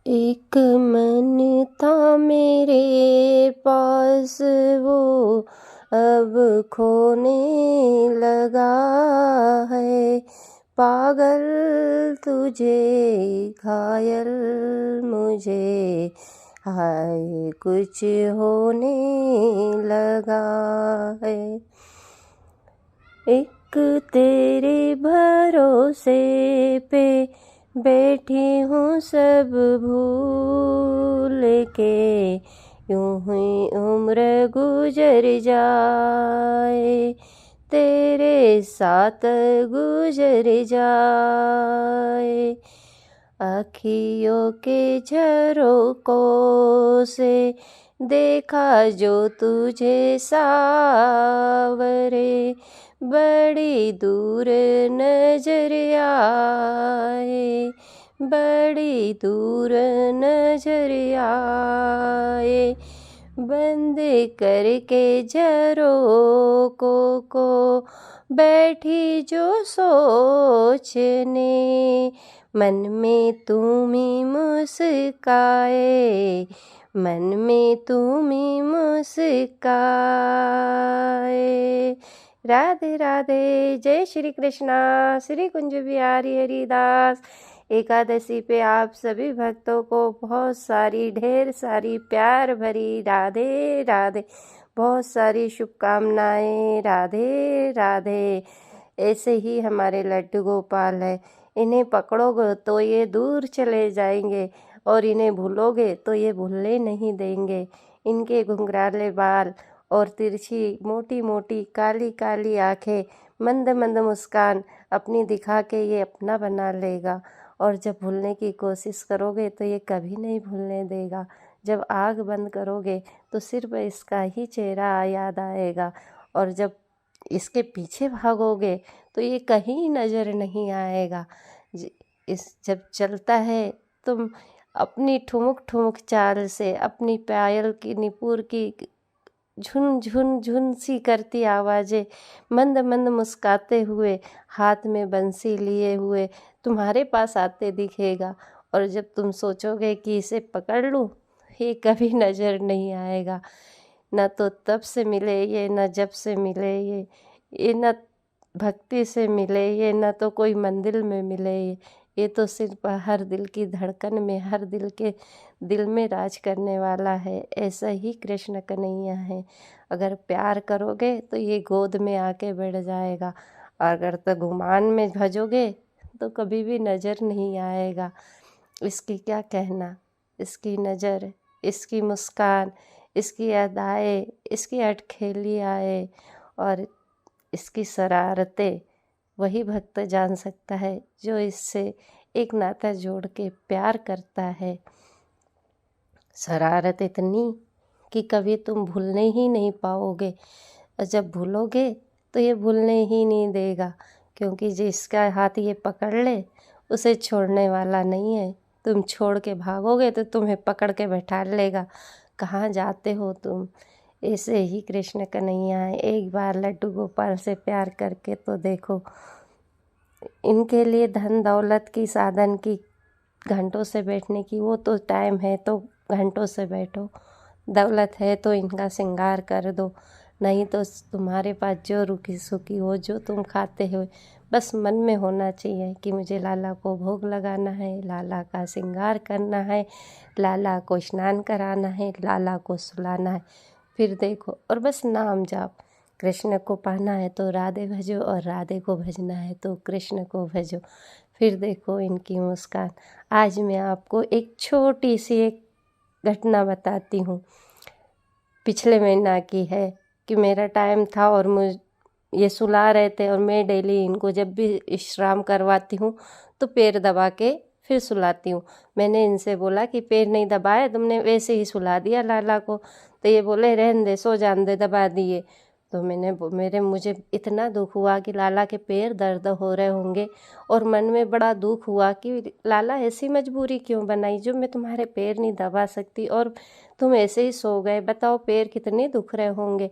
एक मन था मेरे पास वो अब खोने लगा है। पागल तुझे घायल मुझे हाय कुछ होने लगा है। एक तेरे भरोसे पे बैठी हूँ सब भूल के, यूं ही उम्र गुजर जाए तेरे साथ गुजर जाए। आँखियों के झरोकों से देखा जो तुझे सावरे, बड़ी दूर नजर आए, बड़ी दूर नजर आए। बंद करके झरोकों को बैठी जो सोचने, मन में तुम ही मुस्काए, मन में तुम ही मुस्काए। राधे राधे। जय श्री कृष्णा। श्री कुंज बिहारी हरिदास एकादशी पे आप सभी भक्तों को बहुत सारी ढेर सारी प्यार भरी राधे राधे, बहुत सारी शुभकामनाएं। राधे राधे। ऐसे ही हमारे लड्डू गोपाल है, इन्हें पकड़ोगे तो ये दूर चले जाएंगे और इन्हें भूलोगे तो ये भूलने नहीं देंगे। इनके घुंघराले बाल और तिरछी मोटी मोटी काली काली आँखें, मंद मंद मुस्कान अपनी दिखा के ये अपना बना लेगा। और जब भूलने की कोशिश करोगे तो ये कभी नहीं भूलने देगा। जब आँख बंद करोगे तो सिर्फ इसका ही चेहरा याद आएगा, और जब इसके पीछे भागोगे तो ये कहीं नज़र नहीं आएगा। जब चलता है तुम अपनी ठुमुक ठुमुक चाल से, अपनी पायल की निपुर की झुन झुन झुन सी करती आवाज़ें, मंद मंद मुस्काते हुए, हाथ में बंसी लिए हुए तुम्हारे पास आते दिखेगा। और जब तुम सोचोगे कि इसे पकड़ लूँ, ये कभी नज़र नहीं आएगा। न तो तब से मिले ये, न जब से मिले ये न भक्ति से मिले ये, न तो कोई मंदिर में मिले ये तो सिर्फ हर दिल की धड़कन में, हर दिल में राज करने वाला है। ऐसा ही कृष्ण कन्हैया है। अगर प्यार करोगे तो ये गोद में आके बैठ जाएगा, और अगर तो गुमान में भजोगे तो कभी भी नज़र नहीं आएगा। इसकी क्या कहना, इसकी नज़र, इसकी मुस्कान, इसकी अदाएँ, इसकी अटखेलियाँ और इसकी शरारतें वही भक्त जान सकता है जो इससे एक नाता जोड़ के प्यार करता है। शरारत इतनी कि कभी तुम भूलने ही नहीं पाओगे, और जब भूलोगे तो ये भूलने ही नहीं देगा, क्योंकि जिसका हाथ ये पकड़ ले उसे छोड़ने वाला नहीं है। तुम छोड़ के भागोगे तो तुम्हें पकड़ के बैठा लेगा। कहाँ जाते हो तुम। ऐसे ही कृष्ण कन्हैया है। एक बार लड्डू गोपाल से प्यार करके तो देखो। इनके लिए धन दौलत की, साधन की, घंटों से बैठने की, वो तो टाइम है तो घंटों से बैठो। दौलत है तो इनका श्रृंगार कर दो, नहीं तो तुम्हारे पास जो रुकी सुखी हो, जो तुम खाते हो, बस मन में होना चाहिए कि मुझे लाला को भोग लगाना है, लाला का श्रृंगार करना है, लाला को स्नान कराना है, लाला को सुलाना है। फिर देखो, और बस नाम जाप। कृष्ण को पाना है तो राधे भजो, और राधे को भजना है तो कृष्ण को भजो। फिर देखो इनकी मुस्कान। आज मैं आपको एक छोटी सी एक घटना बताती हूँ। पिछले महीना की है कि मेरा टाइम था और ये सुला रहे थे, और मैं डेली इनको जब भी विश्राम करवाती हूँ तो पैर दबा के फिर सुलाती हूँ। मैंने इनसे बोला कि पैर नहीं दबाए, तुमने वैसे ही सुला दिया लाला को। तो ये बोले रहने दे, सो जान दे, दबा दिए। तो मुझे इतना दुख हुआ कि लाला के पैर दर्द हो रहे होंगे, और मन में बड़ा दुख हुआ कि लाला ऐसी मजबूरी क्यों बनाई जो मैं तुम्हारे पैर नहीं दबा सकती, और तुम ऐसे ही सो गए। बताओ पैर कितने दुख रहे होंगे।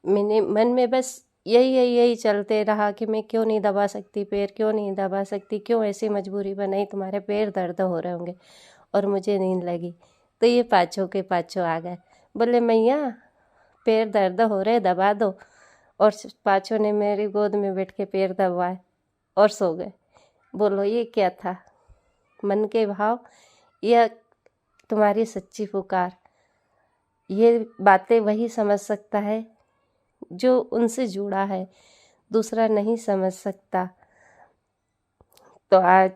मैंने मन में बस यही चलते रहा कि मैं क्यों नहीं दबा सकती पैर, क्यों नहीं दबा सकती, क्यों ऐसी मजबूरी बनाई, तुम्हारे पैर दर्द हो रहे होंगे। और मुझे नींद लगी। तो ये पाँचों के पाँचों आ गए, बोले मैया पैर दर्द हो रहे दबा दो। और पाँचों ने मेरी गोद में बैठ के पैर दबाए और सो गए। बोलो ये क्या था? मन के भाव या तुम्हारी सच्ची पुकार? ये बातें वही समझ सकता है जो उनसे जुड़ा है, दूसरा नहीं समझ सकता। तो आज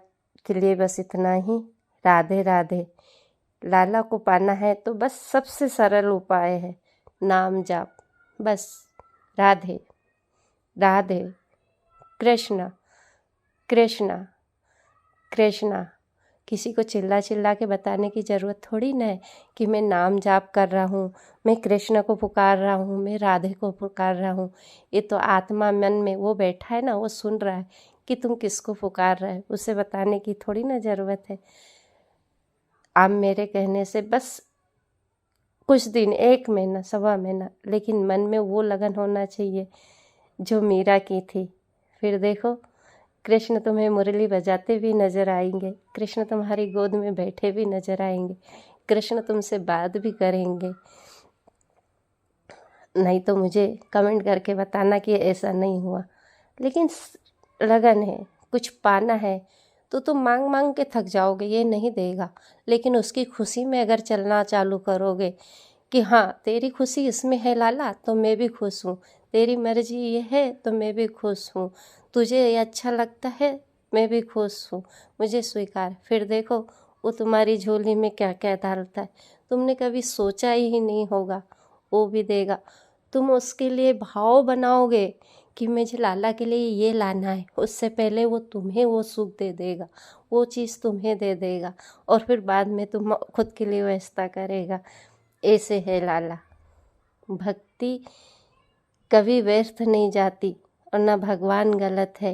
के लिए बस इतना ही। राधे राधे। लाला को पाना है तो बस सबसे सरल उपाय है नाम जाप, बस। राधे राधे। कृष्णा कृष्णा कृष्णा। किसी को चिल्ला चिल्ला के बताने की ज़रूरत थोड़ी ना है कि मैं नाम जाप कर रहा हूँ, मैं कृष्ण को पुकार रहा हूँ, मैं राधे को पुकार रहा हूँ। ये तो आत्मा मन में वो बैठा है ना, वो सुन रहा है कि तुम किसको पुकार रहे हो। उसे बताने की थोड़ी ना ज़रूरत है। आप मेरे कहने से बस कुछ दिन, 1 महीना, सवा महीना, लेकिन मन में वो लगन होना चाहिए जो मीरा की थी। फिर देखो कृष्ण तुम्हें मुरली बजाते भी नज़र आएंगे, कृष्ण तुम्हारी गोद में बैठे भी नज़र आएंगे, कृष्ण तुमसे बात भी करेंगे। नहीं तो मुझे कमेंट करके बताना कि ऐसा नहीं हुआ। लेकिन लगन है, कुछ पाना है तो तुम मांग मांग के थक जाओगे, ये नहीं देगा। लेकिन उसकी खुशी में अगर चलना चालू करोगे कि हाँ तेरी खुशी इसमें है लाला तो मैं भी खुश हूँ, तेरी मर्जी ये है तो मैं भी खुश हूँ, तुझे ये अच्छा लगता है मैं भी खुश हूँ, मुझे स्वीकार। फिर देखो वो तुम्हारी झोली में क्या क्या डालता है, तुमने कभी सोचा ही नहीं होगा, वो भी देगा। तुम उसके लिए भाव बनाओगे कि मुझे लाला के लिए ये लाना है, उससे पहले वो तुम्हें वो सुख दे देगा, वो चीज़ तुम्हें दे देगा, और फिर बाद में तुम खुद के लिए वैसा करेगा। ऐसे है लाला। भक्ति कभी व्यर्थ नहीं जाती और ना भगवान गलत है